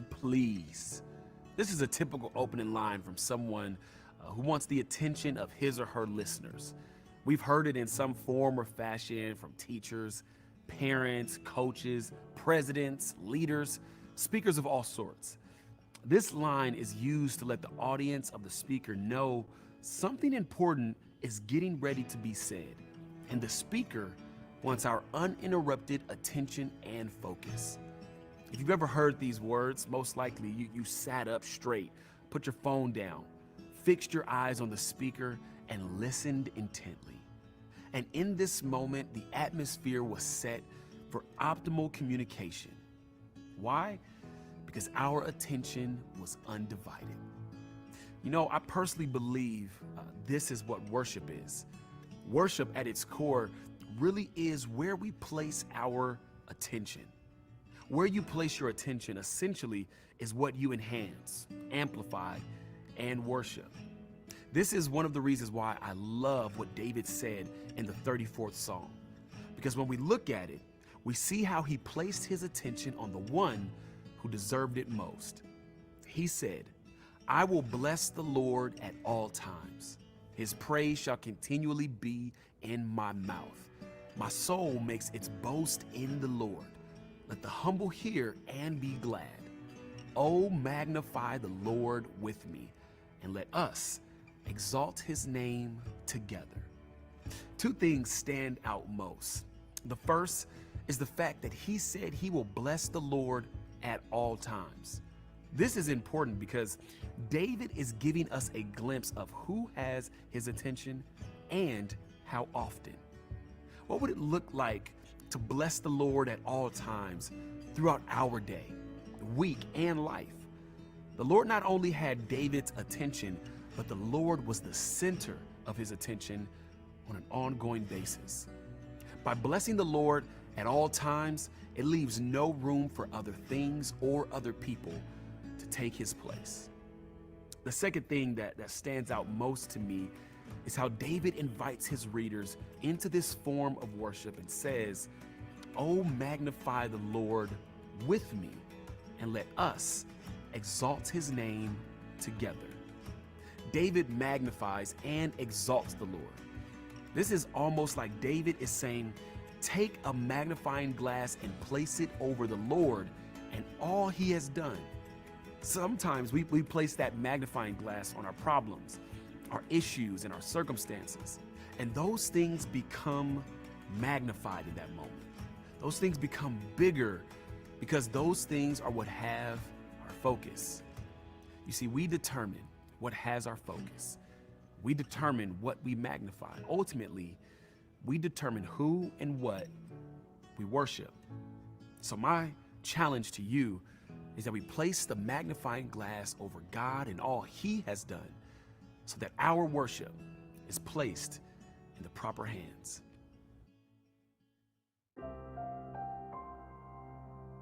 Please. This is a typical opening line from someone who wants the attention of his or her listeners. We've heard it in some form or fashion from teachers, parents, coaches, presidents, leaders, speakers of all sorts. This line is used to let the audience of the speaker know something important is getting ready to be said, and the speaker wants our uninterrupted attention and focus. If you've ever heard these words, most likely you sat up straight, put your phone down, fixed your eyes on the speaker, and listened intently. And in this moment, the atmosphere was set for optimal communication. Why? Because our attention was undivided. You know, I personally believe this is what worship is. Worship at its core really is where we place our attention. Where you place your attention essentially is what you enhance, amplify, and worship. This is one of the reasons why I love what David said in the 34th Psalm. Because when we look at it, we see how he placed his attention on the one who deserved it most. He said, "I will bless the Lord at all times. His praise shall continually be in my mouth. My soul makes its boast in the Lord. Let the humble hear and be glad. Oh, magnify the Lord with me, and let us exalt his name together." Two things stand out most. The first is the fact that he said he will bless the Lord at all times. This is important because David is giving us a glimpse of who has his attention and how often. What would it look like to bless the Lord at all times throughout our day, week, and life? The Lord not only had David's attention, but the Lord was the center of his attention on an ongoing basis. By blessing the Lord at all times, it leaves no room for other things or other people to take his place. The second thing that stands out most to me is how David invites his readers into this form of worship and says, "Oh, magnify the Lord with me, and let us exalt his name together." David magnifies and exalts the Lord. This is almost like David is saying, take a magnifying glass and place it over the Lord and all he has done. Sometimes we place that magnifying glass on our problems, our issues, and our circumstances, and those things become magnified in that moment. Those things become bigger because those things are what have our focus. You see, we determine what has our focus. We determine what we magnify. Ultimately, we determine who and what we worship. So my challenge to you is that we place the magnifying glass over God and all he has done so that our worship is placed in the proper hands.